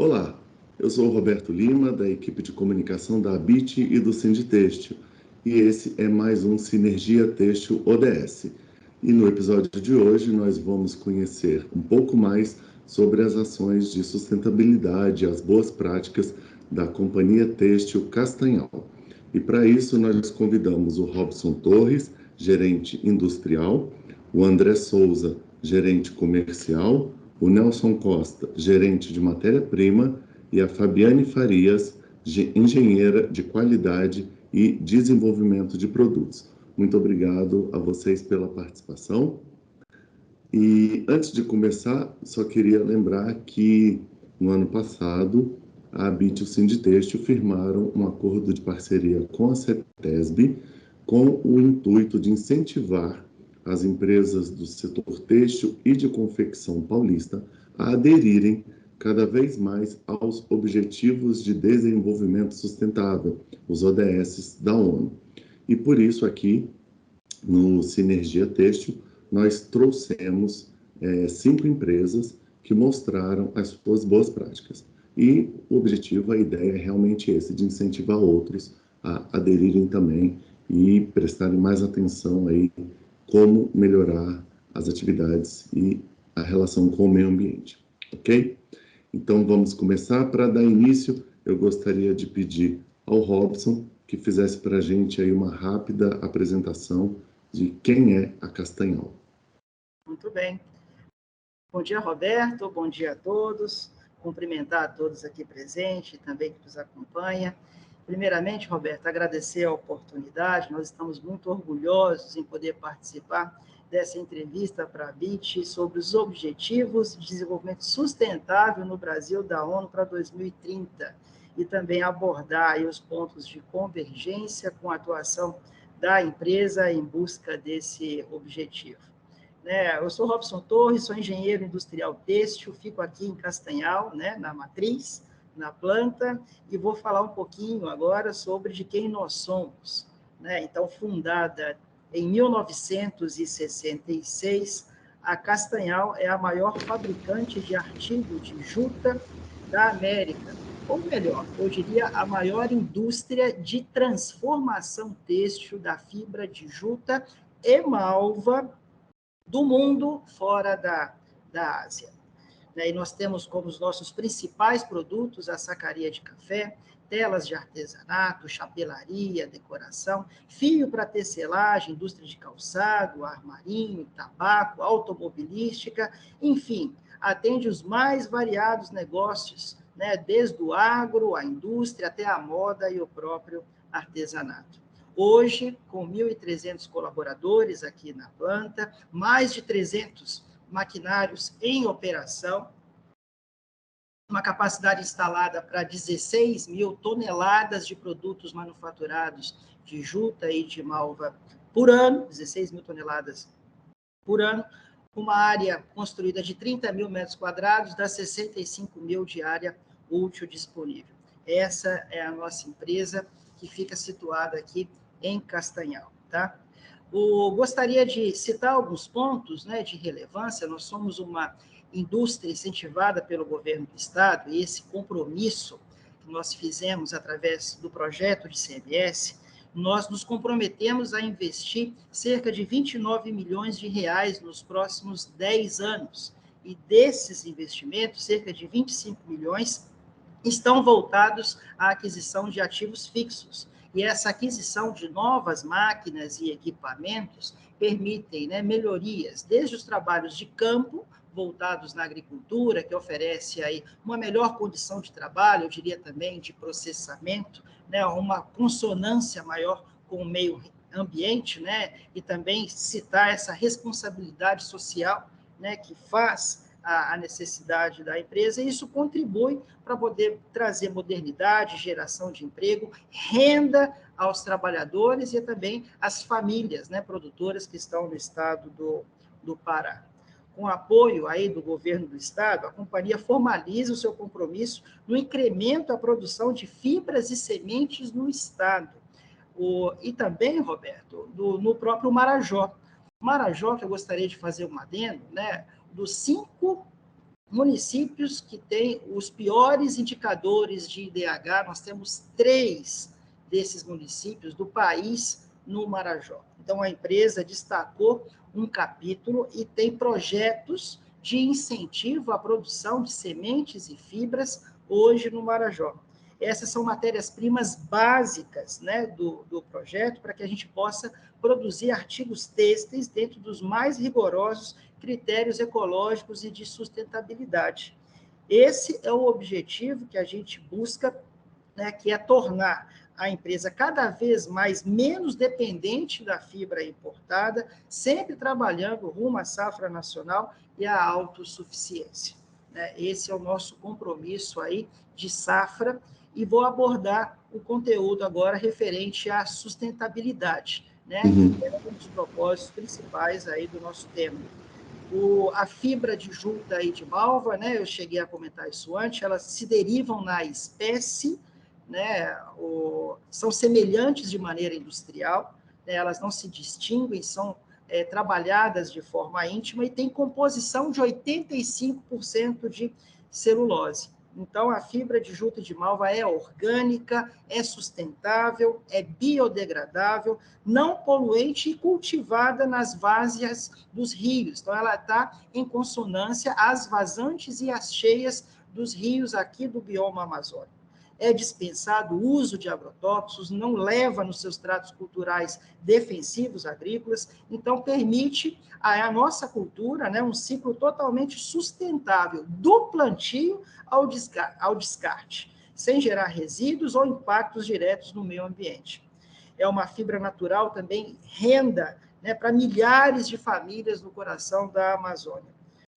Olá, eu sou o Roberto Lima, da equipe de comunicação da Abit e do Sinditêxtil, e esse é mais um Sinergia Têxtil ODS. E no episódio de hoje nós vamos conhecer um pouco mais sobre as ações de sustentabilidade, as boas práticas da Companhia Têxtil Castanhal. E para isso nós convidamos o Robson Torres, gerente industrial, o André Souza, gerente comercial, o Nelson Costa, gerente de matéria-prima, e a Fabiane Farias, engenheira de qualidade e desenvolvimento de produtos. Muito obrigado a vocês pela participação. E antes de começar, só queria lembrar que no ano passado a Abit e o Sinditêxtil firmaram um acordo de parceria com a CETESB com o intuito de incentivar as empresas do setor têxtil e de confecção paulista a aderirem cada vez mais aos Objetivos de Desenvolvimento Sustentável, os ODS da ONU. E por isso aqui, no Sinergia Têxtil, nós trouxemos 5 empresas que mostraram as suas boas práticas. E o objetivo, a ideia é realmente esse, de incentivar outros a aderirem também e prestarem mais atenção aí como melhorar as atividades e a relação com o meio ambiente, ok? Então vamos começar. Para dar início, eu gostaria de pedir ao Robson que fizesse para a gente aí uma rápida apresentação de quem é a Castanhal. Muito bem. Bom dia, Roberto. Bom dia a todos. Cumprimentar a todos aqui presentes e também que nos acompanha. Primeiramente, Roberto, agradecer a oportunidade. Nós estamos muito orgulhosos em poder participar dessa entrevista para a Abit sobre os Objetivos de Desenvolvimento Sustentável no Brasil da ONU para 2030 e também abordar aí os pontos de convergência com a atuação da empresa em busca desse objetivo. Eu sou Robson Torres, sou engenheiro industrial têxtil, fico aqui em Castanhal, na matriz, na planta, e vou falar um pouquinho agora sobre de quem nós somos. Então, fundada em 1966, a Castanhal é a maior fabricante de artigo de juta da América, ou melhor, eu diria a maior indústria de transformação têxtil da fibra de juta e malva do mundo fora da Ásia. E nós temos como os nossos principais produtos a sacaria de café, telas de artesanato, chapelaria, decoração, fio para tecelagem, indústria de calçado, armarinho, tabaco, automobilística, enfim, atende os mais variados negócios, desde o agro, a indústria, até a moda e o próprio artesanato. Hoje, com 1.300 colaboradores aqui na planta, mais de 300 maquinários em operação, uma capacidade instalada para 16 mil toneladas de produtos manufaturados de juta e de malva por ano, 16 mil toneladas por ano, uma área construída de 30 mil metros quadrados, dá 65 mil de área útil disponível. Essa é a nossa empresa que fica situada aqui em Castanhal, tá? Gostaria de citar alguns pontos, de relevância. Nós somos uma indústria incentivada pelo governo do Estado, e esse compromisso que nós fizemos através do projeto de CMS, nós nos comprometemos a investir cerca de 29 milhões de reais nos próximos 10 anos, e desses investimentos, cerca de 25 milhões estão voltados à aquisição de ativos fixos. E essa aquisição de novas máquinas e equipamentos permitem melhorias, desde os trabalhos de campo, voltados na agricultura, que oferece aí uma melhor condição de trabalho, eu diria também de processamento, uma consonância maior com o meio ambiente, e também citar essa responsabilidade social, que faz a necessidade da empresa, e isso contribui para poder trazer modernidade, geração de emprego, renda aos trabalhadores e também às famílias produtoras que estão no estado do Pará. Com apoio aí do governo do estado, a companhia formaliza o seu compromisso no incremento da produção de fibras e sementes no estado. E também, Roberto, no próprio Marajó. O Marajó, que eu gostaria de fazer um adendo, dos 5 municípios que têm os piores indicadores de IDH, nós temos 3 desses municípios do país no Marajó. Então, a empresa destacou um capítulo e tem projetos de incentivo à produção de sementes e fibras hoje no Marajó. Essas são matérias-primas básicas, né, do projeto, para que a gente possa produzir artigos têxteis dentro dos mais rigorosos critérios ecológicos e de sustentabilidade. Esse é o objetivo que a gente busca, né, que é tornar a empresa cada vez mais menos dependente da fibra importada, sempre trabalhando rumo à safra nacional e à autossuficiência. Esse é o nosso compromisso aí de safra, e vou abordar o conteúdo agora referente à sustentabilidade, né? Que é um dos propósitos principais aí do nosso tema. A fibra de juta e de malva, né? Eu cheguei a comentar isso antes, elas se derivam na espécie, né? São semelhantes de maneira industrial, né? Elas não se distinguem, são trabalhadas de forma íntima e têm composição de 85% de celulose. Então, a fibra de juta e de malva é orgânica, é sustentável, é biodegradável, não poluente e cultivada nas várzeas dos rios. Então, ela está em consonância às vazantes e às cheias dos rios aqui do bioma amazônico. É dispensado o uso de agrotóxicos, não leva nos seus tratos culturais defensivos agrícolas, então permite a nossa cultura, né, um ciclo totalmente sustentável, do plantio ao descarte, sem gerar resíduos ou impactos diretos no meio ambiente. É uma fibra natural também renda, né, para milhares de famílias no coração da Amazônia.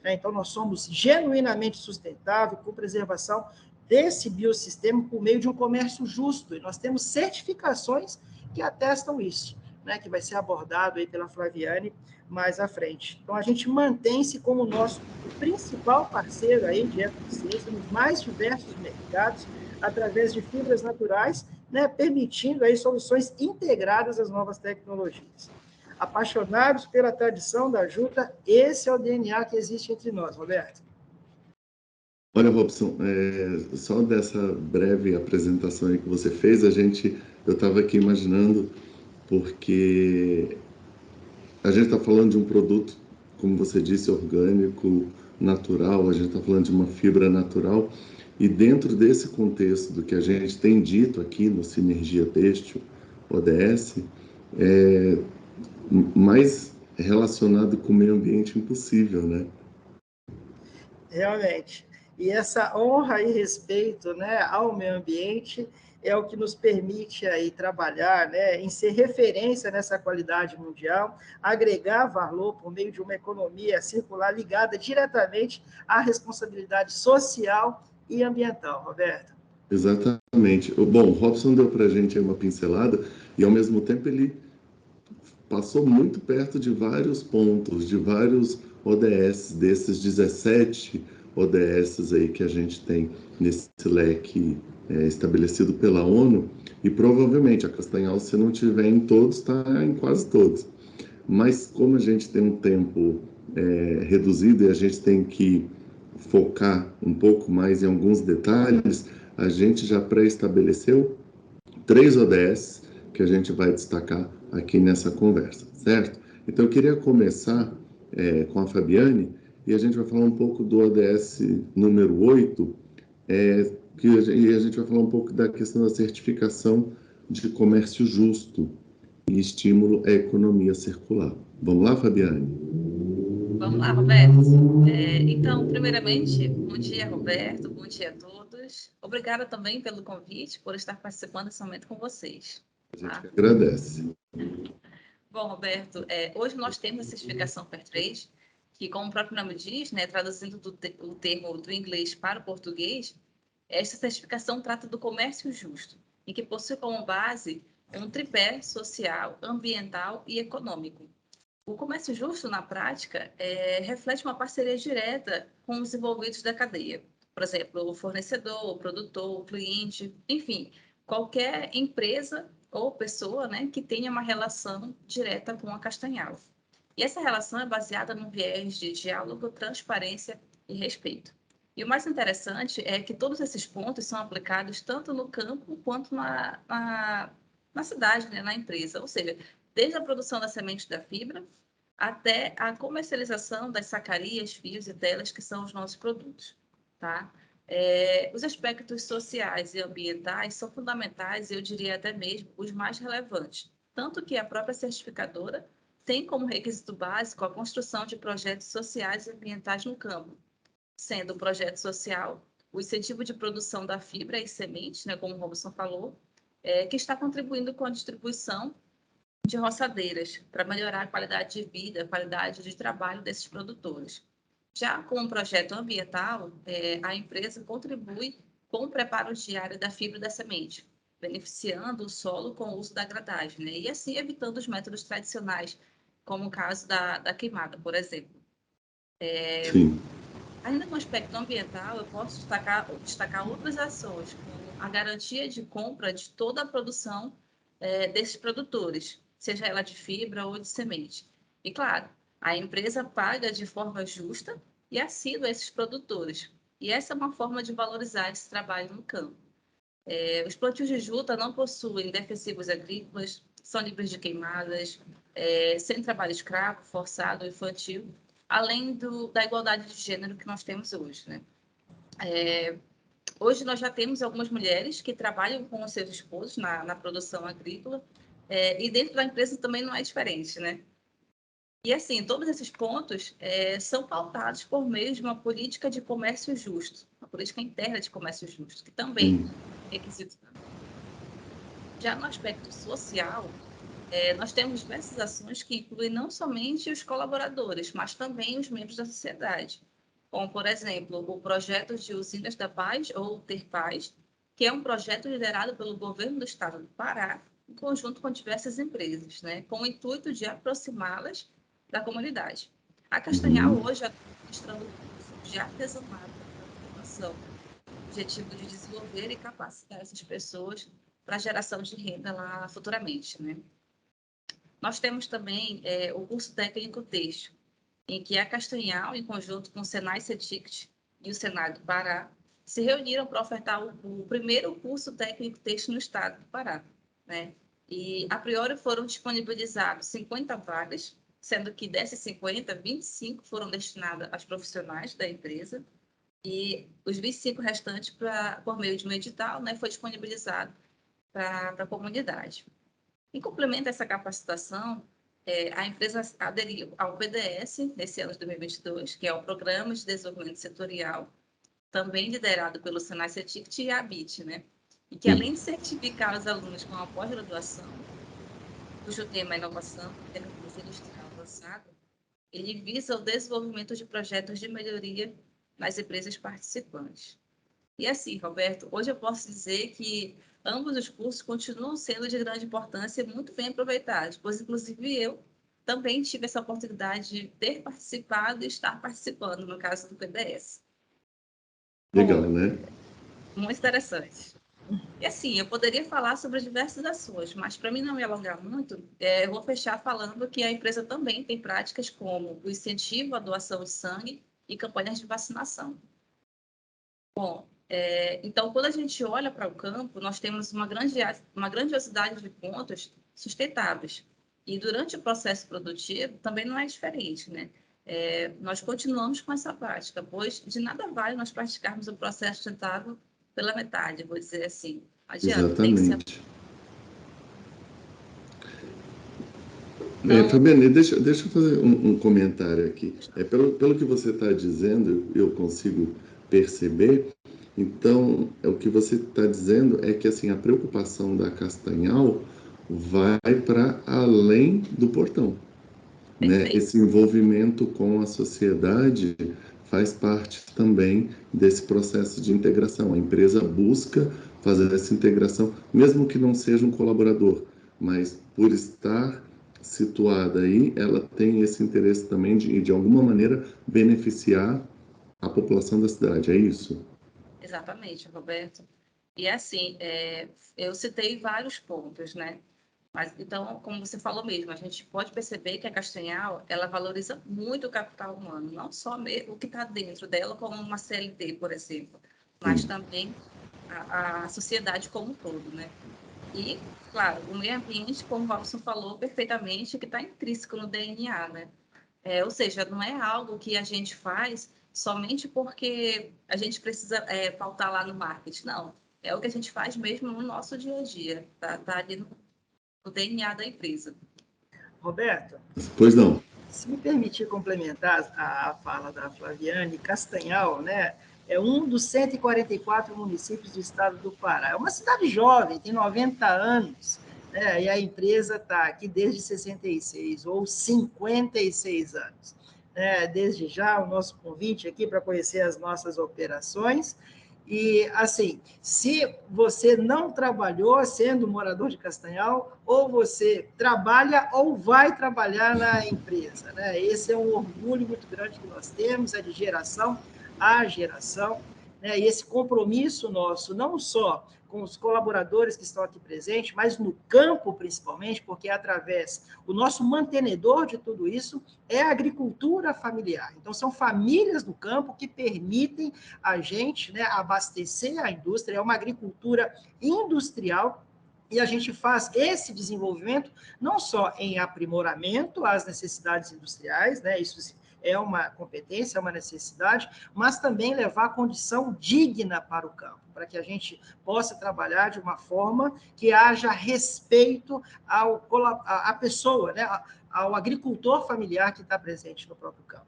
Então, nós somos genuinamente sustentáveis, com preservação desse biossistema por meio de um comércio justo. E nós temos certificações que atestam isso, né, que vai ser abordado aí pela Flaviane mais à frente. Então, a gente mantém-se como nosso principal parceiro aí de eficiência nos mais diversos mercados, através de fibras naturais, né, permitindo aí soluções integradas às novas tecnologias. Apaixonados pela tradição da juta, esse é o DNA que existe entre nós, Roberto. Olha, Robson, só dessa breve apresentação aí que você fez, eu estava aqui imaginando, porque a gente está falando de um produto, como você disse, orgânico, natural, a gente está falando de uma fibra natural, e dentro desse contexto do que a gente tem dito aqui no Sinergia Têxtil ODS, é mais relacionado com o meio ambiente impossível, né? Realmente. E essa honra e respeito, né, ao meio ambiente é o que nos permite aí trabalhar, né, em ser referência nessa qualidade mundial, agregar valor por meio de uma economia circular ligada diretamente à responsabilidade social e ambiental, Roberto. Exatamente. Bom, o Robson deu para a gente uma pincelada e, ao mesmo tempo, ele passou muito perto de vários pontos, de vários ODS, desses 17 ODS aí que a gente tem nesse leque estabelecido pela ONU, e provavelmente a Castanhal, se não tiver em todos, está em quase todos. Mas como a gente tem um tempo reduzido e a gente tem que focar um pouco mais em alguns detalhes, a gente já pré-estabeleceu 3 ODS que a gente vai destacar aqui nessa conversa, certo? Então, eu queria começar com a Fabiane, e a gente vai falar um pouco do ODS número 8, e a gente vai falar um pouco da questão da certificação de comércio justo e estímulo à economia circular. Vamos lá, Fabiane? Vamos lá, Roberto. Então, primeiramente, bom dia, Roberto, bom dia a todos. Obrigada também pelo convite, por estar participando desse momento com vocês. A gente agradece. Bom, Roberto, hoje nós temos a certificação Fairtrade, que, como o próprio nome diz, né, traduzindo o termo do inglês para o português, esta certificação trata do comércio justo, e que possui como base um tripé social, ambiental e econômico. O comércio justo, na prática, reflete uma parceria direta com os envolvidos da cadeia. Por exemplo, o fornecedor, o produtor, o cliente, enfim, qualquer empresa ou pessoa, né, que tenha uma relação direta com a Castanhal. E essa relação é baseada num viés de diálogo, transparência e respeito. E o mais interessante é que todos esses pontos são aplicados tanto no campo quanto na cidade, né, na empresa. Ou seja, desde a produção da semente da fibra até a comercialização das sacarias, fios e telas, que são os nossos produtos, tá? Os aspectos sociais e ambientais são fundamentais, eu diria até mesmo os mais relevantes, tanto que a própria certificadora tem como requisito básico a construção de projetos sociais e ambientais no campo, sendo o projeto social o incentivo de produção da fibra e sementes, né, como o Robson falou, que está contribuindo com a distribuição de roçadeiras para melhorar a qualidade de vida, a qualidade de trabalho desses produtores. Já com o projeto ambiental, a empresa contribui com o preparo diário da fibra da semente, beneficiando o solo com o uso da gradagem, né? E assim evitando os métodos tradicionais, como o caso da queimada, por exemplo. Sim. Ainda no aspecto ambiental, eu posso destacar outras ações, como a garantia de compra de toda a produção desses produtores, seja ela de fibra ou de semente. E, claro, a empresa paga de forma justa e assídua esses produtores. E essa é uma forma de valorizar esse trabalho no campo. Os plantios de juta não possuem defensivos agrícolas, são livres de queimadas, sem trabalho escravo, forçado ou infantil, além da igualdade de gênero que nós temos hoje, né? Hoje nós já temos algumas mulheres que trabalham com os seus esposos na produção agrícola, e dentro da empresa também não é diferente, né? E assim, todos esses pontos são pautados por meio de uma política de comércio justo, uma política interna de comércio justo, que também é requisito. Já no aspecto social, nós temos diversas ações que incluem não somente os colaboradores, mas também os membros da sociedade, como, por exemplo, o projeto de Usinas da Paz, ou Ter Paz, que é um projeto liderado pelo governo do estado do Pará, em conjunto com diversas empresas, né, com o intuito de aproximá-las da comunidade. A Castanhal hoje está administrando cursos de artesanato para formação, objetivo de desenvolver e capacitar essas pessoas para a geração de renda lá futuramente, né? Nós temos também o curso técnico texto, em que a Castanhal, em conjunto com o Senai CETICT e o Senai do Pará, se reuniram para ofertar o primeiro curso técnico texto no estado do Pará, né? E, a priori, foram disponibilizados 50 vagas, sendo que dessas 50, 25 foram destinadas aos profissionais da empresa e os 25 restantes, por meio de um edital, né, foi disponibilizado para a comunidade. Em complemento a essa capacitação, a empresa aderiu ao PDS nesse ano de 2022, que é o Programa de Desenvolvimento Setorial, também liderado pelo Senai CETICT e a ABIT, né? E que, além de certificar os alunos com a pós-graduação, cujo tema é inovação e tecnologia industrial avançada, ele visa o desenvolvimento de projetos de melhoria nas empresas participantes. E assim, Roberto, hoje eu posso dizer que ambos os cursos continuam sendo de grande importância e muito bem aproveitados, pois, inclusive, eu também tive essa oportunidade de ter participado e estar participando, no caso do PDS. Legal, Bom, né? muito interessante. E assim, eu poderia falar sobre diversas ações, mas para mim não me alongar muito, eu vou fechar falando que a empresa também tem práticas como o incentivo à doação de sangue e campanhas de vacinação. Bom, então, quando a gente olha para o campo, nós temos uma grandiosidade de pontos sustentáveis. E durante o processo produtivo também não é diferente, né? Nós continuamos com essa prática, pois de nada vale nós praticarmos o processo sustentável pela metade, vou dizer assim. Adianta, tem que ser. Exatamente. Então, Fabiane, deixa eu fazer um comentário aqui. Pelo que você está dizendo, eu consigo perceber. Então, o que você está dizendo é que assim, a preocupação da Castanhal vai para além do portão, né? perfeito. Esse envolvimento com a sociedade faz parte também desse processo de integração. A empresa busca fazer essa integração, mesmo que não seja um colaborador, mas por estar situada aí, ela tem esse interesse também de alguma maneira, beneficiar a população da cidade, é isso? Exatamente, Roberto. E assim, eu citei vários pontos, né? Mas, então, como você falou mesmo, a gente pode perceber que a Castanhal, ela valoriza muito o capital humano, não só o que está dentro dela, como uma CLT, por exemplo, mas também a sociedade como um todo, né? E, claro, o meio ambiente, como o Robson falou perfeitamente, que está intrínseco no DNA, né? Ou seja, não é algo que a gente faz somente porque a gente precisa pautar lá no marketing, não. É o que a gente faz mesmo no nosso dia a dia, tá ali no DNA da empresa. Roberto? Pois não. Se me permitir complementar a fala da Flaviane, Castanhal, né, é um dos 144 municípios do estado do Pará. É uma cidade jovem, tem 90 anos, né, e a empresa está aqui desde 66, ou 56 anos. Desde já, o nosso convite aqui para conhecer as nossas operações. E, assim, se você não trabalhou sendo morador de Castanhal, ou você trabalha ou vai trabalhar na empresa, né? Esse é um orgulho muito grande que nós temos, é de geração a geração, né? E esse compromisso nosso, não só com os colaboradores que estão aqui presentes, mas no campo, principalmente, porque é através, o nosso mantenedor de tudo isso é a agricultura familiar. Então, são famílias do campo que permitem a gente, né, abastecer a indústria, é uma agricultura industrial, e a gente faz esse desenvolvimento não só em aprimoramento às necessidades industriais, né, isso é uma competência, é uma necessidade, mas também levar a condição digna para o campo, para que a gente possa trabalhar de uma forma que haja respeito à pessoa, né, ao agricultor familiar que está presente no próprio campo.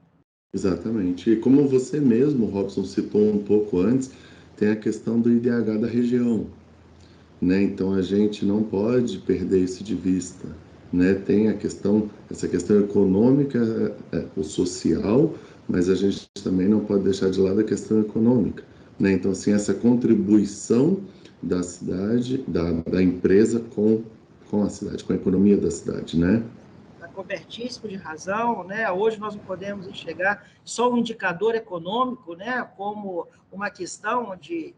Exatamente. E como você mesmo, Robson, citou um pouco antes, tem a questão do IDH da região, né? Então a gente não pode perder isso de vista, né? Tem essa questão econômica, o social, mas a gente também não pode deixar de lado a questão econômica, né? Então, assim, essa contribuição da cidade, da empresa com a cidade, com a economia da cidade, né? Cobertíssimo de razão, né? Hoje nós não podemos enxergar só um indicador econômico, né, como uma questão de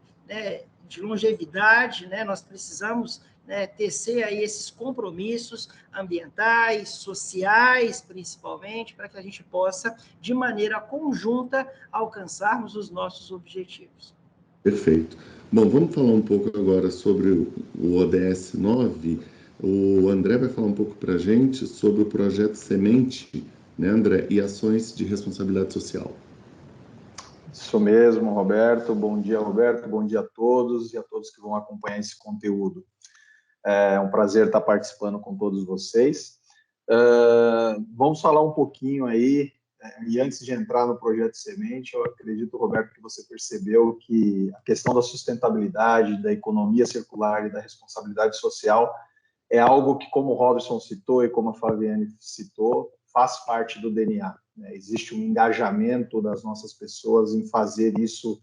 longevidade, né? Nós precisamos, né, tecer aí esses compromissos ambientais, sociais, principalmente, para que a gente possa, de maneira conjunta, alcançarmos os nossos objetivos. Perfeito. Bom, vamos falar um pouco agora sobre o ODS 9. O André vai falar um pouco para a gente sobre o projeto Semente, né, André, e ações de responsabilidade social. Isso mesmo, Roberto. Bom dia, Roberto. Bom dia a todos e a todos que vão acompanhar esse conteúdo. É um prazer estar participando com todos vocês. Vamos falar um pouquinho aí, e antes de entrar no projeto Semente, eu acredito, Roberto, que você percebeu que a questão da sustentabilidade, da economia circular e da responsabilidade social é algo que, como o Robson citou e como a Flaviane citou, faz parte do DNA. Né? Existe um engajamento das nossas pessoas em fazer isso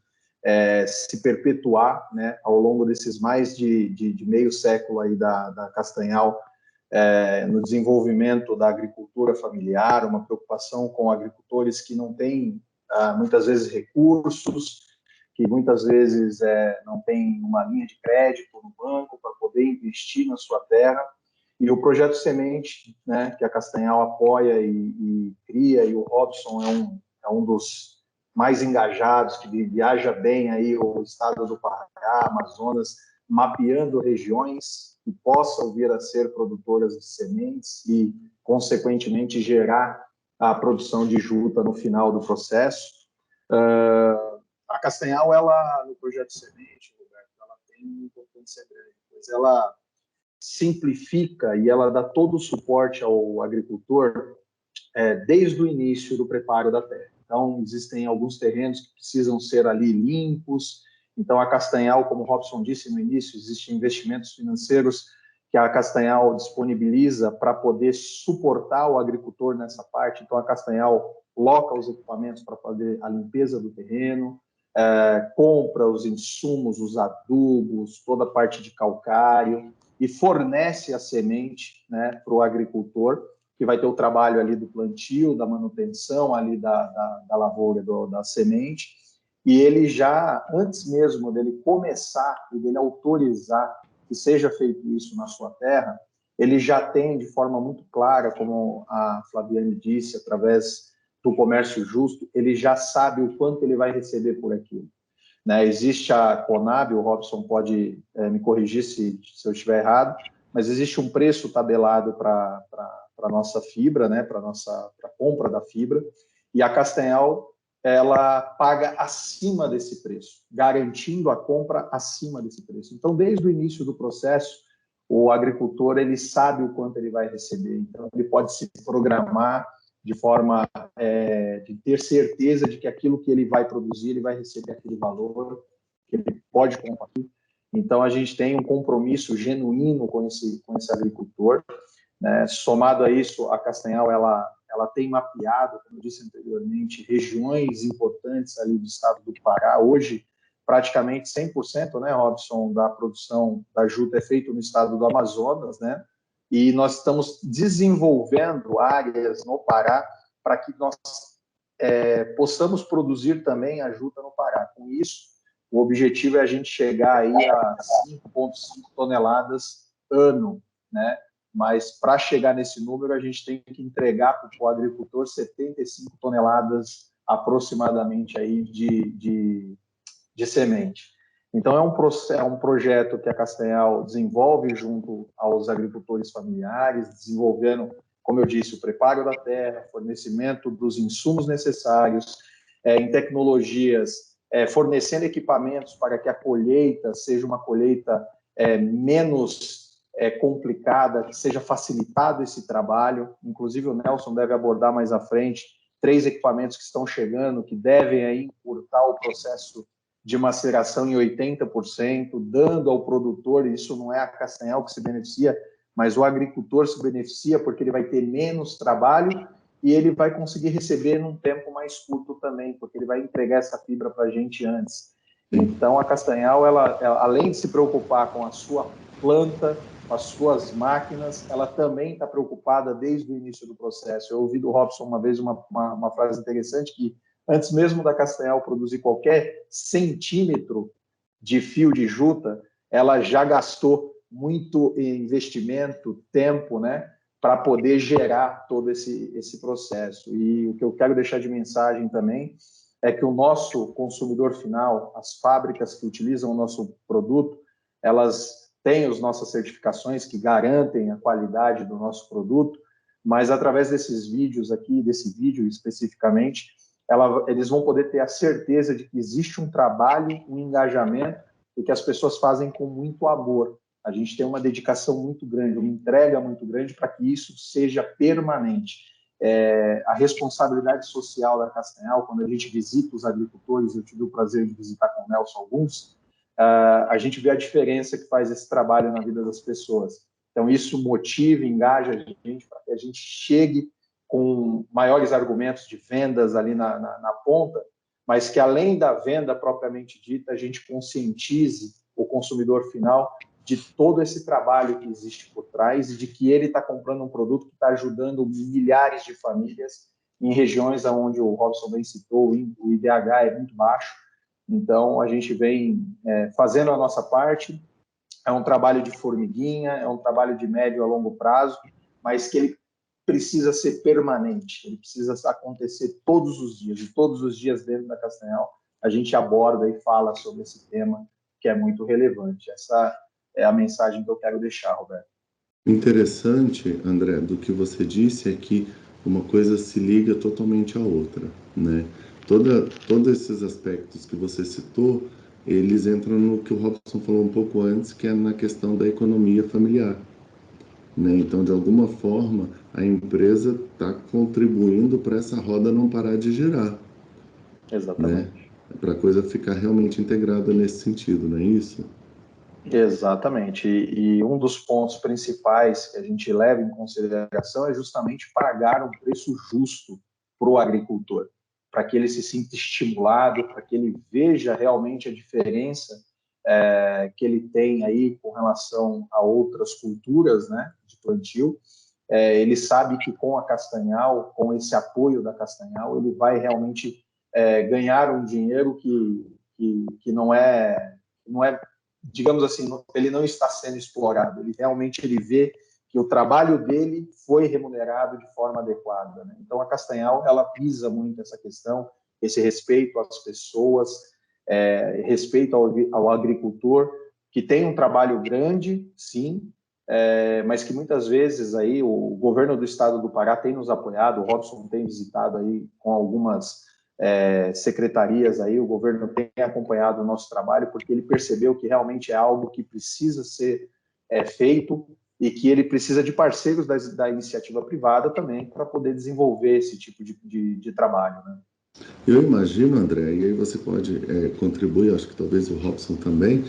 se perpetuar, né, ao longo desses mais de meio século aí da Castanhal, no desenvolvimento da agricultura familiar, uma preocupação com agricultores que não têm, muitas vezes, recursos, que muitas vezes não têm uma linha de crédito no banco para poder investir na sua terra. E o projeto Semente, né, que a Castanhal apoia e cria, e o Robson é um dos mais engajados, que viaja bem aí o estado do Pará, Amazonas, mapeando regiões que possam vir a ser produtoras de sementes e, consequentemente, gerar a produção de juta no final do processo. A Castanhal, ela, no projeto Semente, Roberto, ela tem uma importância grande, pois ela simplifica e ela dá todo o suporte ao agricultor desde o início do preparo da terra. Então, existem alguns terrenos que precisam ser ali limpos. Então, a Castanhal, como o Robson disse no início, existem investimentos financeiros que a Castanhal disponibiliza para poder suportar o agricultor nessa parte. Então, a Castanhal coloca os equipamentos para fazer a limpeza do terreno, compra os insumos, os adubos, toda a parte de calcário e fornece a semente, né, para o agricultor, que vai ter o trabalho ali do plantio, da manutenção ali da lavoura, da semente, e ele já, antes mesmo dele começar e dele autorizar que seja feito isso na sua terra, ele já tem de forma muito clara, como a Flaviane disse, através do comércio justo, ele já sabe o quanto ele vai receber por aquilo. Né? Existe a Conab, o Robson pode me corrigir se eu estiver errado, mas existe um preço tabelado para a nossa fibra, né? Para a compra da fibra, e a Castanhal ela paga acima desse preço, garantindo a compra acima desse preço. Então, desde o início do processo, o agricultor ele sabe o quanto ele vai receber, então ele pode se programar de forma de ter certeza de que aquilo que ele vai produzir, ele vai receber aquele valor, que ele pode comprar. Então, a gente tem um compromisso genuíno com esse agricultor, né? Somado a isso, a Castanhal, ela tem mapeado, como eu disse anteriormente, regiões importantes ali do estado do Pará. Hoje, praticamente 100%, né, Robson, da produção da juta é feito no estado do Amazonas, né? E nós estamos desenvolvendo áreas no Pará para que nós possamos produzir também a juta no Pará. Com isso, o objetivo é a gente chegar aí a 5,5 toneladas ano, né? Mas para chegar nesse número, a gente tem que entregar para o agricultor 75 toneladas aproximadamente aí de semente. Então, é um projeto que a Castanhal desenvolve junto aos agricultores familiares, desenvolvendo, como eu disse, o preparo da terra, fornecimento dos insumos necessários, em tecnologias, fornecendo equipamentos para que a colheita seja uma colheita menos complicada, que seja facilitado esse trabalho. Inclusive, o Nelson deve abordar mais à frente 3 equipamentos que estão chegando, que devem aí encurtar o processo de maceração em 80%, dando ao produtor, isso não é a Castanhal que se beneficia, mas o agricultor se beneficia porque ele vai ter menos trabalho e ele vai conseguir receber num tempo mais curto também, porque ele vai entregar essa fibra para a gente antes. Então, a Castanhal, ela, além de se preocupar com a sua planta, com as suas máquinas, ela também está preocupada desde o início do processo. Eu ouvi do Robson uma vez uma frase interessante que, antes mesmo da Castanhal produzir qualquer centímetro de fio de juta, ela já gastou muito investimento, tempo, né, para poder gerar todo esse processo. E o que eu quero deixar de mensagem também é que o nosso consumidor final, as fábricas que utilizam o nosso produto, elas têm as nossas certificações que garantem a qualidade do nosso produto, mas através desses vídeos aqui, desse vídeo especificamente, eles vão poder ter a certeza de que existe um trabalho, um engajamento e que as pessoas fazem com muito amor. A gente tem uma dedicação muito grande, uma entrega muito grande para que isso seja permanente. A responsabilidade social da Castanhal, quando a gente visita os agricultores, eu tive o prazer de visitar com o Nelson alguns, a gente vê a diferença que faz esse trabalho na vida das pessoas. Então, isso motiva, engaja a gente para que a gente chegue com maiores argumentos de vendas ali na ponta, mas que além da venda propriamente dita, a gente conscientize o consumidor final de todo esse trabalho que existe por trás e de que ele está comprando um produto que está ajudando milhares de famílias em regiões onde o Robson bem citou, o IDH é muito baixo. Então, a gente vem fazendo a nossa parte. É um trabalho de formiguinha, é um trabalho de médio a longo prazo, mas que ele precisa ser permanente, ele precisa acontecer todos os dias, e todos os dias dentro da Castanhal a gente aborda e fala sobre esse tema que é muito relevante. Essa é a mensagem que eu quero deixar, Roberto. Interessante, André, do que você disse é que uma coisa se liga totalmente à outra, né? Todos esses aspectos que você citou, eles entram no que o Robson falou um pouco antes, que é na questão da economia familiar, né? Então, de alguma forma, a empresa está contribuindo para essa roda não parar de girar. Exatamente. Né? Para a coisa ficar realmente integrada nesse sentido, não é isso? Exatamente. E um dos pontos principais que a gente leva em consideração é justamente pagar um preço justo para o agricultor, para que ele se sinta estimulado, para que ele veja realmente a diferença que ele tem aí com relação a outras culturas, né, de plantio. Ele sabe que com a Castanhal, com esse apoio da Castanhal, ele vai realmente ganhar um dinheiro que não é, digamos assim, ele não está sendo explorado. Ele realmente vê que o trabalho dele foi remunerado de forma adequada, né? Então, a Castanhal, ela visa muito essa questão, esse respeito às pessoas, respeito ao agricultor, que tem um trabalho grande, sim, mas que muitas vezes aí o governo do estado do Pará tem nos apoiado, o Robson tem visitado aí com algumas secretarias aí, o governo tem acompanhado o nosso trabalho, porque ele percebeu que realmente é algo que precisa ser feito e que ele precisa de parceiros da iniciativa privada também para poder desenvolver esse tipo de trabalho, né? Eu imagino, André, e aí você pode contribuir, acho que talvez o Robson também.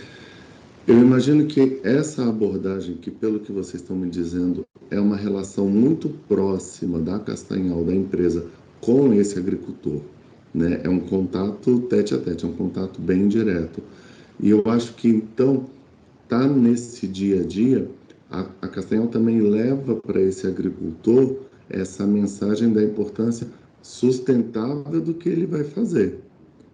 Eu imagino que essa abordagem, que pelo que vocês estão me dizendo, é uma relação muito próxima da Castanhal, da empresa, com esse agricultor, né? É um contato tete a tete, é um contato bem direto. E eu acho que, então, tá nesse dia a dia, a Castanhal também leva para esse agricultor essa mensagem da importância sustentável do que ele vai fazer,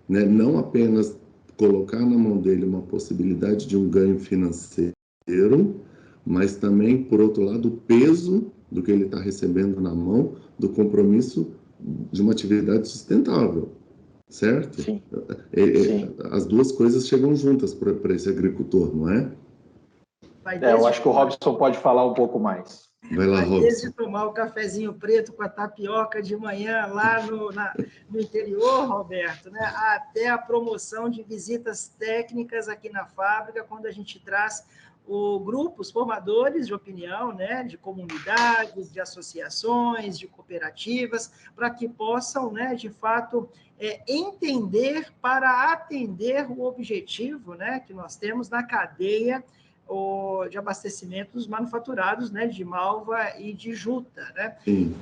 né? Não apenas colocar na mão dele uma possibilidade de um ganho financeiro, mas também, por outro lado, o peso do que ele está recebendo na mão, do compromisso de uma atividade sustentável, certo? Sim. Sim. As duas coisas chegam juntas para esse agricultor, não é? Eu acho que o Robson pode falar um pouco mais. Vai lá, Robson. Desde tomar o cafezinho preto com a tapioca de manhã lá no interior, Roberto, né, até a promoção de visitas técnicas aqui na fábrica, quando a gente traz grupos formadores de opinião, né, de comunidades, de associações, de cooperativas, para que possam, né, de fato, entender para atender o objetivo, né, que nós temos na cadeia de abastecimento dos manufaturados, né, de malva e de juta, né?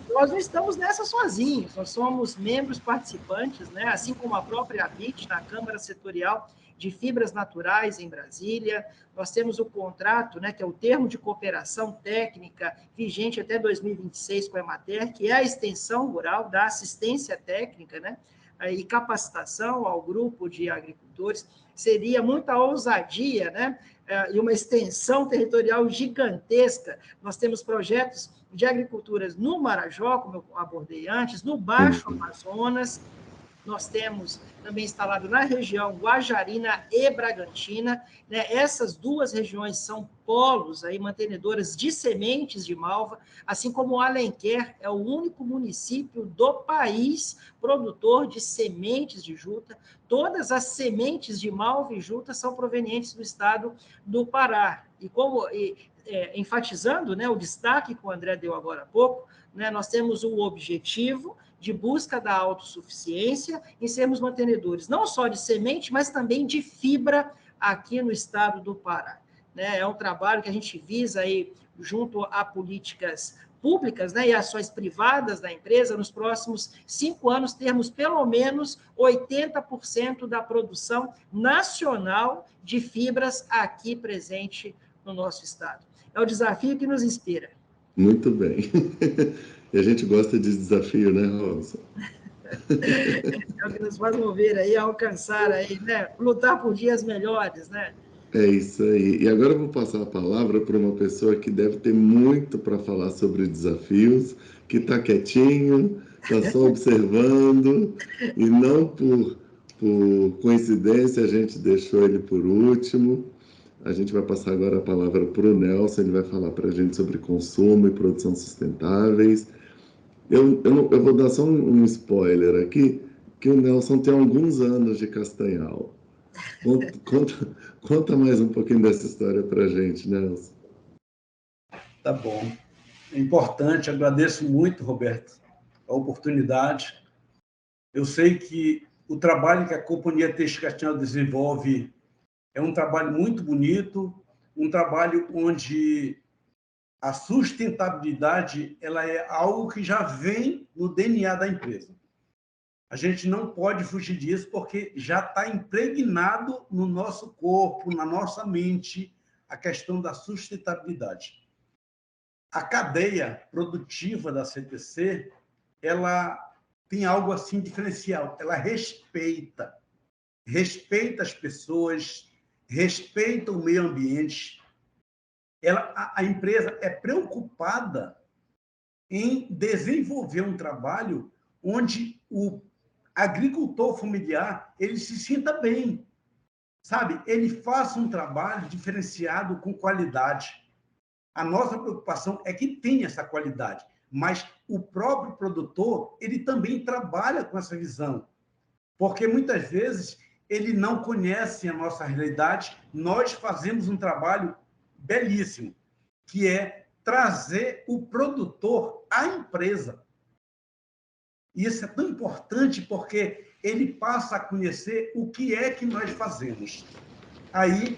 Nós não estamos nessa sozinhos, nós somos membros participantes, né, assim como a própria ABIT, na Câmara Setorial de Fibras Naturais em Brasília. Nós temos o contrato, né, que é o termo de cooperação técnica vigente até 2026 com a Emater, que é a extensão rural da assistência técnica, né, e capacitação ao grupo de agricultores. Seria muita ousadia, né, e uma extensão territorial gigantesca. Nós temos projetos de agriculturas no Marajó, como eu abordei antes, no Baixo Amazonas. Nós temos também instalado na região Guajarina e Bragantina, né? Essas duas regiões são polos aí, mantenedoras de sementes de malva, assim como Alenquer é o único município do país produtor de sementes de juta. Todas as sementes de malva e juta são provenientes do estado do Pará. Enfatizando, né, o destaque que o André deu agora há pouco, né, nós temos o objetivo de busca da autossuficiência em sermos mantenedores, não só de semente, mas também de fibra aqui no estado do Pará. É um trabalho que a gente visa aí, junto a políticas públicas, né, e ações privadas da empresa, nos próximos 5 anos, termos pelo menos 80% da produção nacional de fibras aqui presente no nosso estado. É o desafio que nos inspira. Muito bem. E a gente gosta de desafio, né, Robson? É o que nos faz mover aí, alcançar aí, né? Lutar por dias melhores, né? É isso aí. E agora eu vou passar a palavra para uma pessoa que deve ter muito para falar sobre desafios, que está quietinho, está só observando, e não por coincidência a gente deixou ele por último. A gente vai passar agora a palavra para o Nelson, ele vai falar para a gente sobre consumo e produção sustentáveis. Eu vou dar só um spoiler aqui, que o Nelson tem alguns anos de Castanhal. Conta mais um pouquinho dessa história para a gente, Nelson. Tá bom. É importante, agradeço muito, Roberto, a oportunidade. Eu sei que o trabalho que a Companhia Têxtil Castanhal desenvolve é um trabalho muito bonito, um trabalho onde a sustentabilidade ela é algo que já vem no DNA da empresa. A gente não pode fugir disso porque já está impregnado no nosso corpo, na nossa mente, a questão da sustentabilidade. A cadeia produtiva da CTC, ela tem algo assim diferencial. Ela respeita as pessoas, respeita o meio ambiente. a empresa é preocupada em desenvolver um trabalho onde o agricultor familiar ele se sinta bem, sabe? Ele faça um trabalho diferenciado com qualidade. A nossa preocupação é que tenha essa qualidade, mas o próprio produtor ele também trabalha com essa visão, porque muitas vezes ele não conhece a nossa realidade. Nós fazemos um trabalho belíssimo, que é trazer o produtor à empresa. E isso é tão importante porque ele passa a conhecer o que é que nós fazemos. Aí,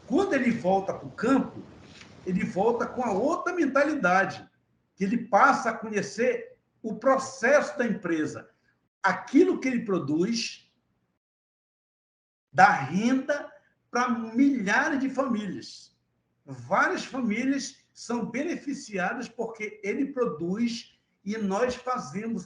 quando ele volta para o campo, ele volta com a outra mentalidade, que ele passa a conhecer o processo da empresa, aquilo que ele produz, dá renda para milhares de famílias. Várias famílias são beneficiadas porque ele produz e nós fazemos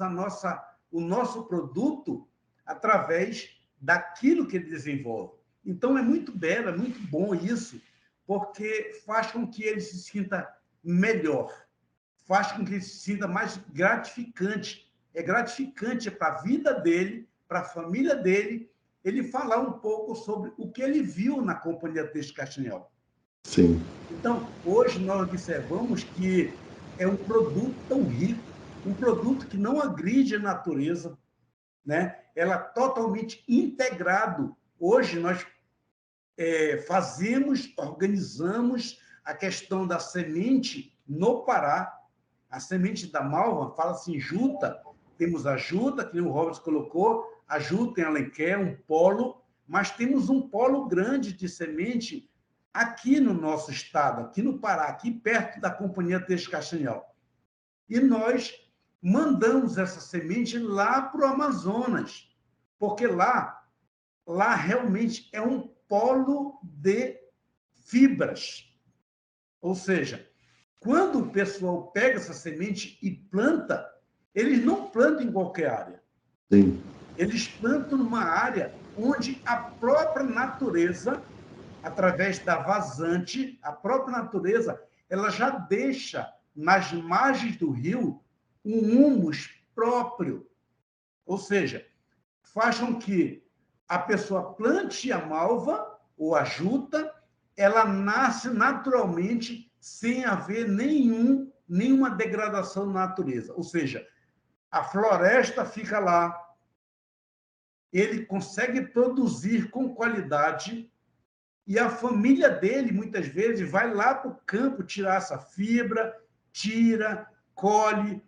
o nosso produto através daquilo que ele desenvolve. Então, é muito belo, é muito bom isso, porque faz com que ele se sinta melhor, faz com que ele se sinta mais gratificante. É gratificante para a vida dele, para a família dele, ele falar um pouco sobre o que ele viu na Companhia Têxtil Castanhal. Sim. Então, hoje nós observamos que é um produto tão rico, um produto que não agride a natureza, né? Ela é totalmente integrado. Hoje nós organizamos a questão da semente no Pará. A semente da malva, fala-se em juta, temos a juta, que o Robert colocou, a juta em Alenquer, um polo, mas temos um polo grande de semente aqui no nosso estado, aqui no Pará, aqui perto da Companhia Têxtil Castanhal. E nós mandamos essa semente lá para o Amazonas, porque lá realmente é um polo de fibras. Ou seja, quando o pessoal pega essa semente e planta, eles não plantam em qualquer área. Sim. Eles plantam numa área onde a própria natureza, através da vazante, a própria natureza, ela já deixa nas margens do rio um humus próprio. Ou seja, faz com que a pessoa plante a malva ou a juta, ela nasce naturalmente sem haver nenhuma degradação na natureza. Ou seja, a floresta fica lá, ele consegue produzir com qualidade e a família dele, muitas vezes, vai lá para o campo tirar essa fibra, tira, colhe,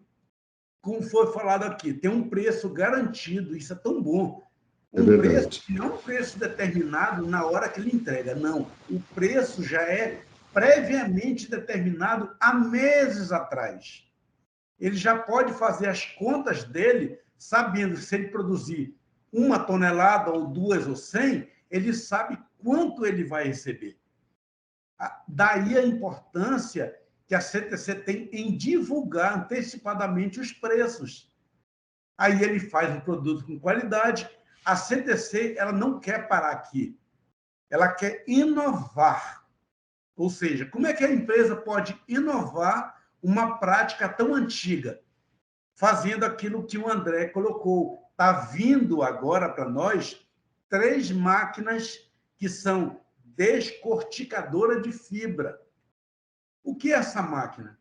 como foi falado aqui, tem um preço garantido, isso é tão bom. Um preço que não é um preço determinado na hora que ele entrega, não. O preço já é previamente determinado há meses atrás. Ele já pode fazer as contas dele, sabendo que se ele produzir 1 tonelada, ou 2, ou 100, ele sabe quanto ele vai receber. Daí a importância que a CTC tem em divulgar antecipadamente os preços. Aí ele faz um produto com qualidade. A CTC ela não quer parar aqui. Ela quer inovar. Ou seja, como é que a empresa pode inovar uma prática tão antiga? Fazendo aquilo que o André colocou. Está vindo agora para nós 3 máquinas que são descorticadora de fibra. O que é essa máquina?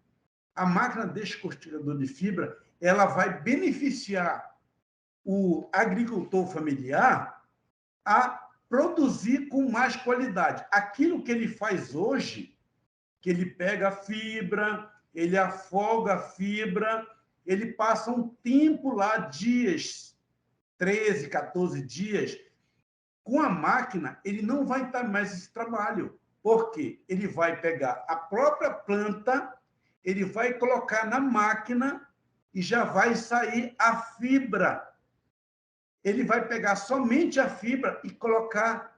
A máquina descorticadora de fibra ela vai beneficiar o agricultor familiar a produzir com mais qualidade. Aquilo que ele faz hoje, que ele pega a fibra, ele afoga a fibra, ele passa um tempo lá, dias, 13, 14 dias. Com a máquina, ele não vai estar mais esse trabalho. Por quê? Ele vai pegar a própria planta, ele vai colocar na máquina e já vai sair a fibra. Ele vai pegar somente a fibra e colocar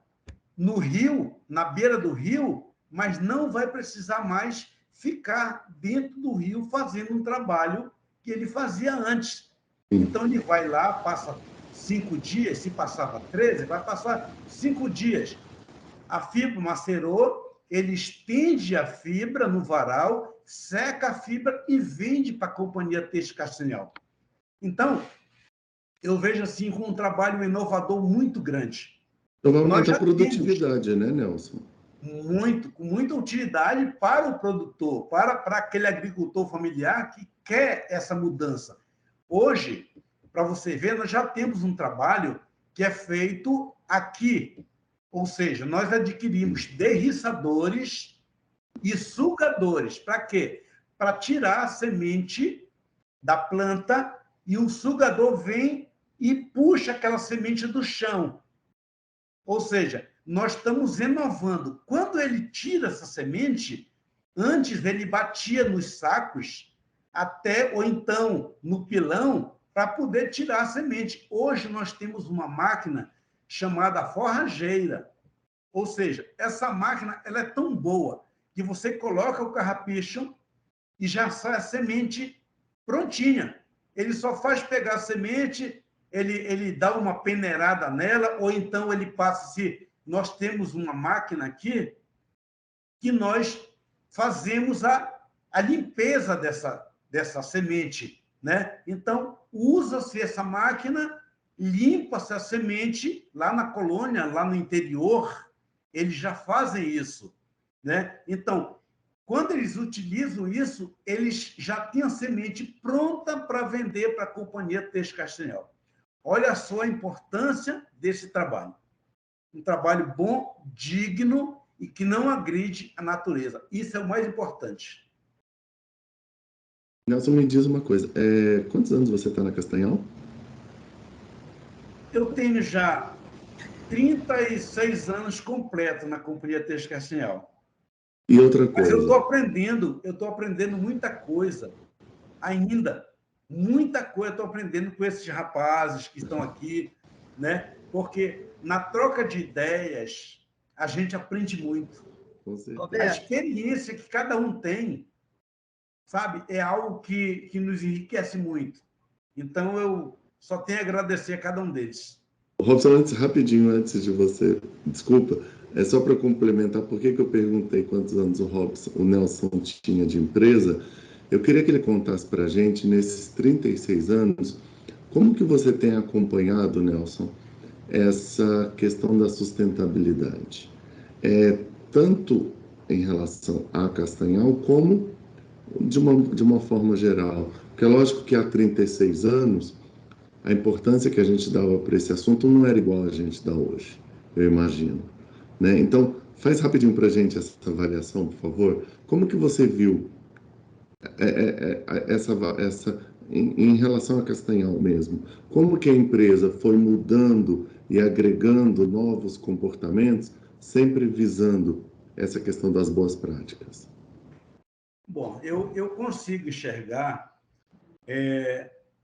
no rio, na beira do rio, mas não vai precisar mais ficar dentro do rio fazendo um trabalho que ele fazia antes. Então, ele vai lá, passa 5 dias, se passava 13, vai passar 5 dias. A fibra macerou, ele estende a fibra no varal, seca a fibra e vende para a Companhia Têxtil Castanhal. Então, eu vejo assim como um trabalho inovador muito grande. Então vai aumentar a produtividade, né, Nelson? Com muita utilidade para o produtor, para aquele agricultor familiar que quer essa mudança. Hoje, para você ver, nós já temos um trabalho que é feito aqui, ou seja, nós adquirimos derriçadores e sugadores. Para quê? Para tirar a semente da planta e o sugador vem e puxa aquela semente do chão. Ou seja, nós estamos inovando. Quando ele tira essa semente, antes ele batia nos sacos, ou então no pilão, para poder tirar a semente. Hoje nós temos uma máquina chamada forrageira. Ou seja, essa máquina ela é tão boa que você coloca o carrapicho e já sai a semente prontinha. Ele só faz pegar a semente, ele dá uma peneirada nela, ou então ele passa... Nós temos uma máquina aqui que nós fazemos a limpeza dessa semente, né? Então, usa-se essa máquina, limpa-se a semente, lá na colônia, lá no interior, eles já fazem isso, né? Então, quando eles utilizam isso, eles já têm a semente pronta para vender para a Companhia Têxtil Castanhal. Olha só a importância desse trabalho. Um trabalho bom, digno e que não agride a natureza. Isso é o mais importante. Nelson, me diz uma coisa. Quantos anos você está na Castanhal? Eu tenho já 36 anos completo na Companhia Têxtil Castanhal. E outra coisa... Mas eu estou aprendendo muita coisa ainda. Muita coisa estou aprendendo com esses rapazes que estão aqui, né? Porque na troca de ideias, a gente aprende muito. A experiência que cada um tem, sabe, é algo que nos enriquece muito. Então, eu só tenho a agradecer a cada um deles. Robson, rapidinho, antes de você, desculpa, é só para complementar, por que eu perguntei quantos anos o Nelson tinha de empresa. Eu queria que ele contasse para a gente, nesses 36 anos, como que você tem acompanhado, Nelson, essa questão da sustentabilidade, tanto em relação à Castanhal, como de uma forma geral. Porque é lógico que há 36 anos, a importância que a gente dava para esse assunto não era igual a gente dá hoje, eu imagino, né? Então, faz rapidinho para a gente essa avaliação, por favor. Como que você viu em relação a Castanhal mesmo? Como que a empresa foi mudando e agregando novos comportamentos, sempre visando essa questão das boas práticas? Bom, eu consigo enxergar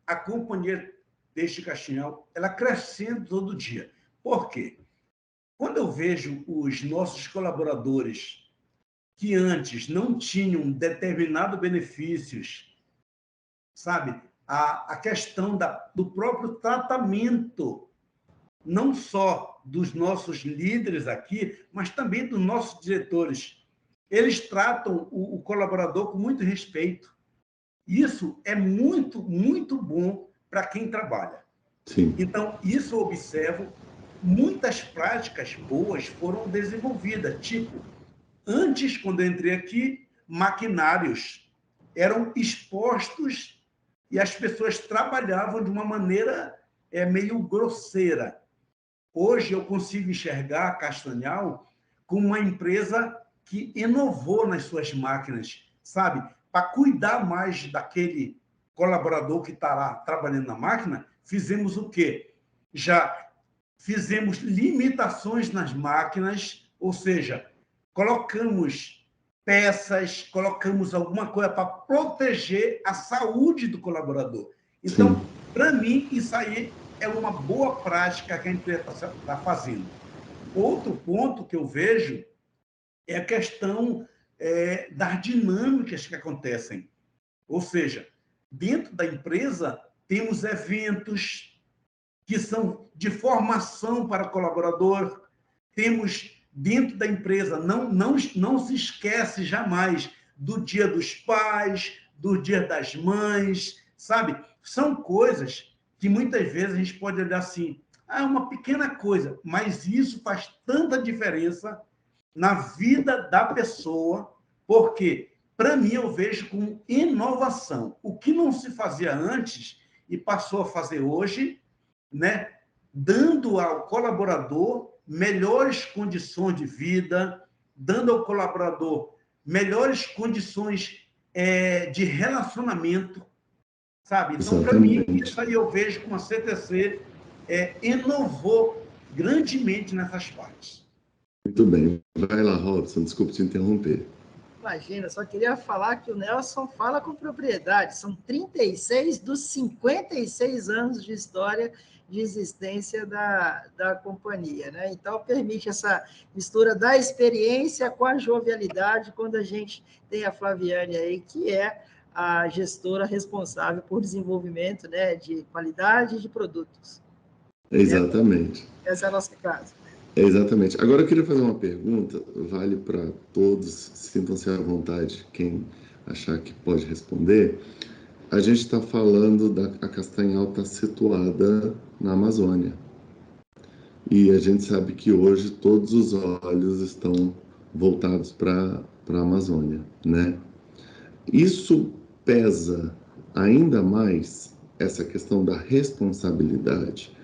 a Companhia Têxtil Castanhal, ela crescendo todo dia. Por quê? Quando eu vejo os nossos colaboradores que antes não tinham determinados benefícios, sabe? A questão do próprio tratamento, não só dos nossos líderes aqui, mas também dos nossos diretores. Eles tratam o colaborador com muito respeito. Isso é muito, muito bom para quem trabalha. Sim. Então, isso eu observo, muitas práticas boas foram desenvolvidas, tipo, antes, quando eu entrei aqui, maquinários eram expostos e as pessoas trabalhavam de uma maneira meio grosseira. Hoje eu consigo enxergar a Castanhal como uma empresa que inovou nas suas máquinas, sabe? Para cuidar mais daquele colaborador que está lá trabalhando na máquina, fizemos o quê? Já fizemos limitações nas máquinas, ou seja, colocamos peças, colocamos alguma coisa para proteger a saúde do colaborador. Então, para mim, isso aí é uma boa prática que a empresa está fazendo. Outro ponto que eu vejo é a questão das dinâmicas que acontecem. Ou seja, dentro da empresa, temos eventos que são de formação para o colaborador, temos dentro da empresa. Não se esquece jamais do Dia dos Pais, do Dia das Mães, sabe? São coisas que muitas vezes a gente pode olhar assim, é uma pequena coisa, mas isso faz tanta diferença na vida da pessoa, porque, para mim, eu vejo como inovação. O que não se fazia antes e passou a fazer hoje, né? Dando ao colaborador melhores condições de vida, dando ao colaborador melhores condições de relacionamento, sabe? Então, para mim, isso aí eu vejo como a CTC inovou grandemente nessas partes. Muito bem. Vai lá, Robson, desculpe te interromper. Imagina, só queria falar que o Nelson fala com propriedade. São 36 dos 56 anos de história de existência da companhia, né? Então, permite essa mistura da experiência com a jovialidade, quando a gente tem a Flaviane aí, que é a gestora responsável por desenvolvimento, né, de qualidade de produtos. Exatamente. Essa é a nossa casa. Exatamente. Agora eu queria fazer uma pergunta, vale para todos, sintam-se à vontade, quem achar que pode responder. A gente está falando a Castanhal está situada na Amazônia. E a gente sabe que hoje todos os olhos estão voltados para a Amazônia, né? Isso pesa ainda mais essa questão da responsabilidade,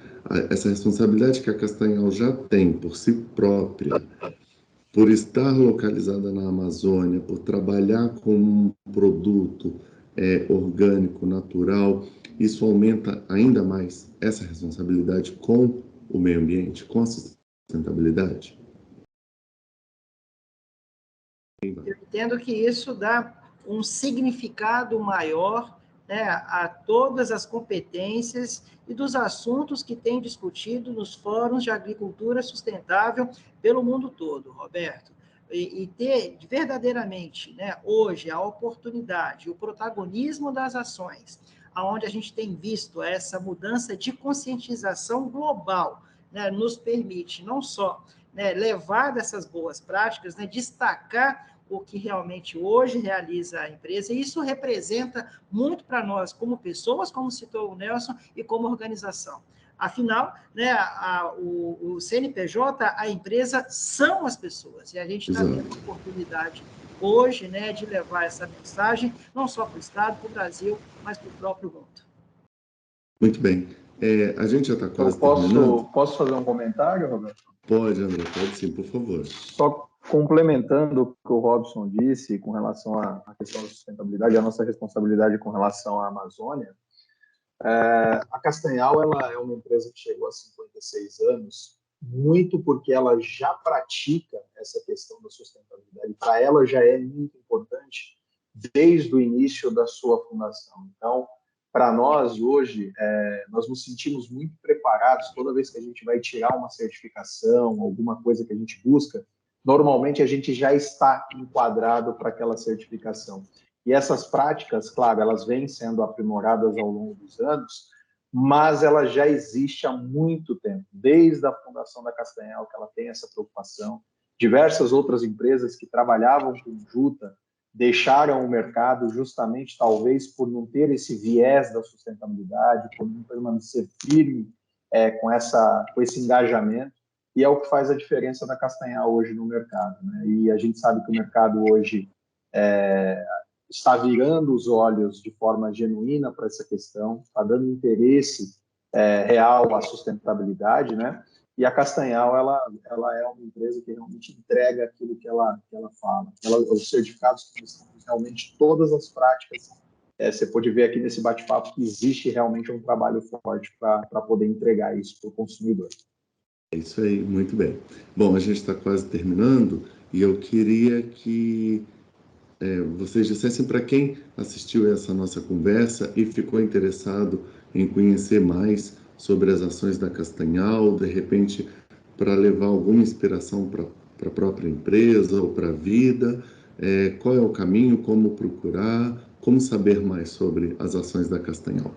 essa responsabilidade que a Castanhal já tem por si própria, por estar localizada na Amazônia, por trabalhar com um produto orgânico, natural, isso aumenta ainda mais essa responsabilidade com o meio ambiente, com a sustentabilidade? Eu entendo que isso dá um significado maior, né, a todas as competências e dos assuntos que tem discutido nos fóruns de agricultura sustentável pelo mundo todo, Roberto. E ter verdadeiramente, né, hoje a oportunidade, o protagonismo das ações, aonde a gente tem visto essa mudança de conscientização global, né, nos permite não só, né, levar dessas boas práticas, né, destacar o que realmente hoje realiza a empresa, e isso representa muito para nós, como pessoas, como citou o Nelson, e como organização. Afinal, né, o CNPJ, a empresa, são as pessoas, e a gente está tendo a oportunidade hoje, né, de levar essa mensagem, não só para o Estado, para o Brasil, mas para o próprio mundo. Muito bem. A gente já está quase terminando. Posso fazer um comentário, Roberto? Pode, André, pode sim, por favor. Só complementando o que o Robson disse com relação à questão da sustentabilidade, a nossa responsabilidade com relação à Amazônia, a Castanhal ela é uma empresa que chegou a 56 anos, muito porque ela já pratica essa questão da sustentabilidade. Para ela já é muito importante desde o início da sua fundação. Então, para nós, hoje, nós nos sentimos muito preparados toda vez que a gente vai tirar uma certificação, alguma coisa que a gente busca, normalmente a gente já está enquadrado para aquela certificação. E essas práticas, claro, elas vêm sendo aprimoradas ao longo dos anos, mas ela já existe há muito tempo, desde a fundação da Castanhal, que ela tem essa preocupação. Diversas outras empresas que trabalhavam com juta deixaram o mercado justamente, talvez, por não ter esse viés da sustentabilidade, por não permanecer firme com esse engajamento, e é o que faz a diferença da Castanhal hoje no mercado, né? E a gente sabe que o mercado hoje está virando os olhos de forma genuína para essa questão, está dando interesse real à sustentabilidade, né? E a Castanhal, ela é uma empresa que realmente entrega aquilo que ela fala. Os certificados que estão realmente todas as práticas. Você pode ver aqui nesse bate-papo que existe realmente um trabalho forte para poder entregar isso para o consumidor. É isso aí, muito bem. Bom, a gente está quase terminando e eu queria que vocês dissessem para quem assistiu essa nossa conversa e ficou interessado em conhecer mais sobre as ações da Castanhal, de repente para levar alguma inspiração para a própria empresa ou para a vida, qual é o caminho, como procurar, como saber mais sobre as ações da Castanhal.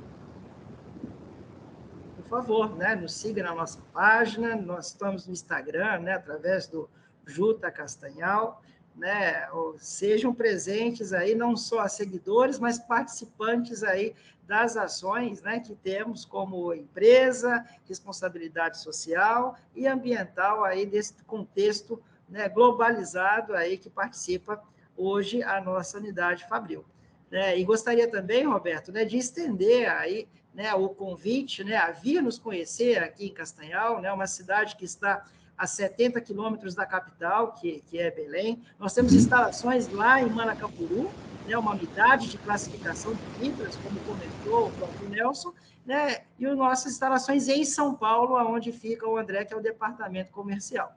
Por favor, né, nos siga na nossa página, nós estamos no Instagram, né, através do Juta Castanhal, né? Sejam presentes aí, não só seguidores, mas participantes aí das ações, né, que temos como empresa, responsabilidade social e ambiental aí desse contexto, né, globalizado aí que participa hoje a nossa unidade Fabril. E gostaria também, Roberto, né, de estender aí, né, o convite, né, a vir nos conhecer aqui em Castanhal, né, uma cidade que está a 70 quilômetros da capital, que é Belém. Nós temos instalações lá em Manacapuru, né, uma unidade de classificação de fibras, como comentou o próprio Nelson, né, e as nossas instalações em São Paulo, onde fica o André, que é o departamento comercial.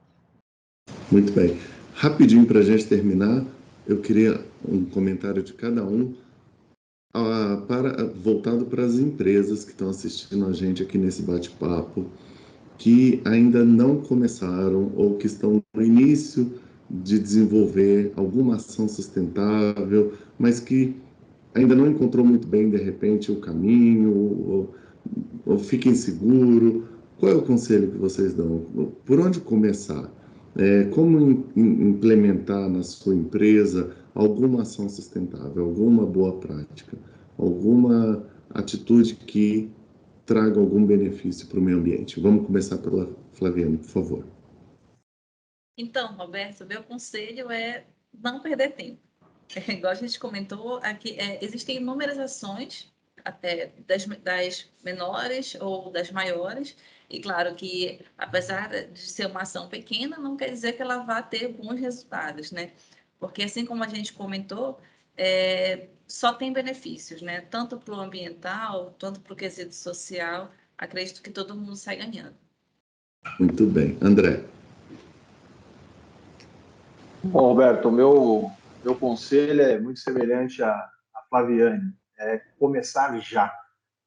Muito bem. Rapidinho para a gente terminar, eu queria um comentário de cada um voltado para as empresas que estão assistindo a gente aqui nesse bate-papo, que ainda não começaram ou que estão no início de desenvolver alguma ação sustentável, mas que ainda não encontrou muito bem, de repente, o caminho, ou fica inseguro. Qual é o conselho que vocês dão? Por onde começar? Como implementar na sua empresa alguma ação sustentável, alguma boa prática, alguma atitude que traga algum benefício para o meio ambiente? Vamos começar pela Flaviane, por favor. Então, Roberto, meu conselho é não perder tempo. Igual a gente comentou, aqui existem inúmeras ações, até das menores ou das maiores, e claro que, apesar de ser uma ação pequena, não quer dizer que ela vá ter bons resultados, né? Porque, assim como a gente comentou, só tem benefícios, né? Tanto para o ambiental, tanto para o quesito social, acredito que todo mundo sai ganhando. Muito bem. André. Bom, Roberto, o meu conselho é muito semelhante à Flaviane, é começar já,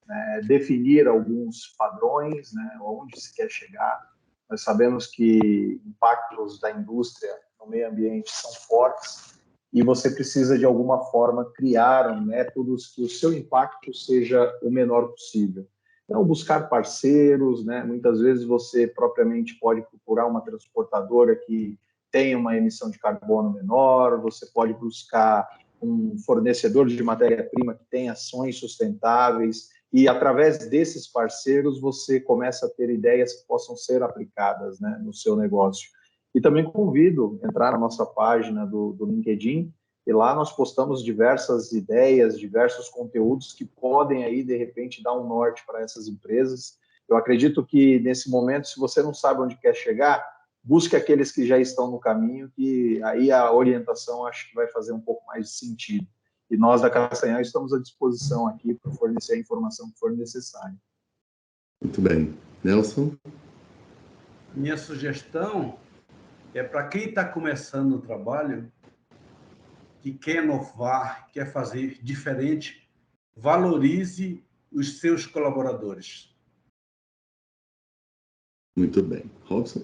né? Definir alguns padrões, né? Onde se quer chegar. Nós sabemos que impactos da indústria no meio ambiente são fortes e você precisa, de alguma forma, criar métodos que o seu impacto seja o menor possível. Então, buscar parceiros, né? Muitas vezes você propriamente pode procurar uma transportadora que tem uma emissão de carbono menor, você pode buscar um fornecedor de matéria-prima que tem ações sustentáveis e, através desses parceiros, você começa a ter ideias que possam ser aplicadas, né, no seu negócio. E também convido a entrar na nossa página do LinkedIn, e lá nós postamos diversas ideias, diversos conteúdos que podem aí, de repente, dar um norte para essas empresas. Eu acredito que, nesse momento, se você não sabe onde quer chegar, busque aqueles que já estão no caminho, que aí a orientação acho que vai fazer um pouco mais de sentido. E nós da Castanhal estamos à disposição aqui para fornecer a informação que for necessária. Muito bem. Nelson? Minha sugestão é para quem está começando o trabalho, que quer inovar, quer fazer diferente, valorize os seus colaboradores. Muito bem. Robson?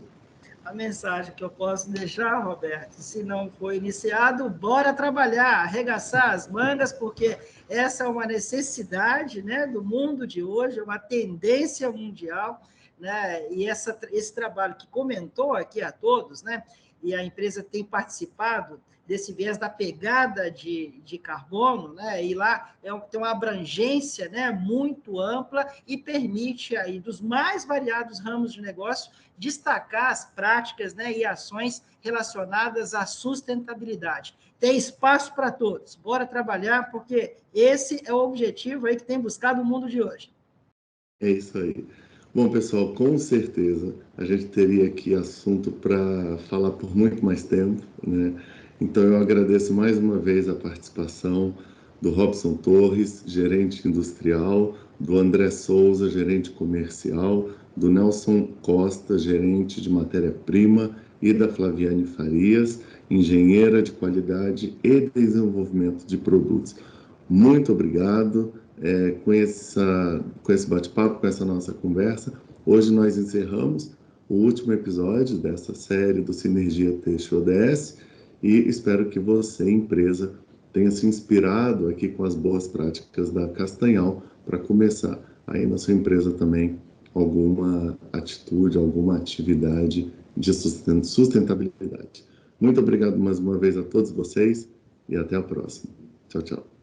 A mensagem que eu posso deixar, Roberto, se não for iniciado, bora trabalhar, arregaçar as mangas, porque essa é uma necessidade, né, do mundo de hoje, é uma tendência mundial, né, e esse trabalho que comentou aqui a todos, né, e a empresa tem participado desse viés da pegada de carbono, né, e lá tem uma abrangência, né, muito ampla e permite aí, dos mais variados ramos de negócio, destacar as práticas, né, e ações relacionadas à sustentabilidade. Tem espaço para todos. Bora trabalhar, porque esse é o objetivo aí que tem buscado o mundo de hoje. É isso aí. Bom, pessoal, com certeza a gente teria aqui assunto para falar por muito mais tempo, né? Então eu agradeço mais uma vez a participação do Robson Torres, gerente industrial, do André Souza, gerente comercial, do Nelson Costa, gerente de matéria-prima, e da Flaviane Farias, engenheira de qualidade e desenvolvimento de produtos. Muito obrigado. Com esse bate-papo, com essa nossa conversa, hoje nós encerramos o último episódio dessa série do Sinergia Têxtil ODS e espero que você, empresa, tenha se inspirado aqui com as boas práticas da Castanhal para começar aí na sua empresa também alguma atitude, alguma atividade de sustentabilidade. Muito obrigado mais uma vez a todos vocês e até a próxima. Tchau, tchau.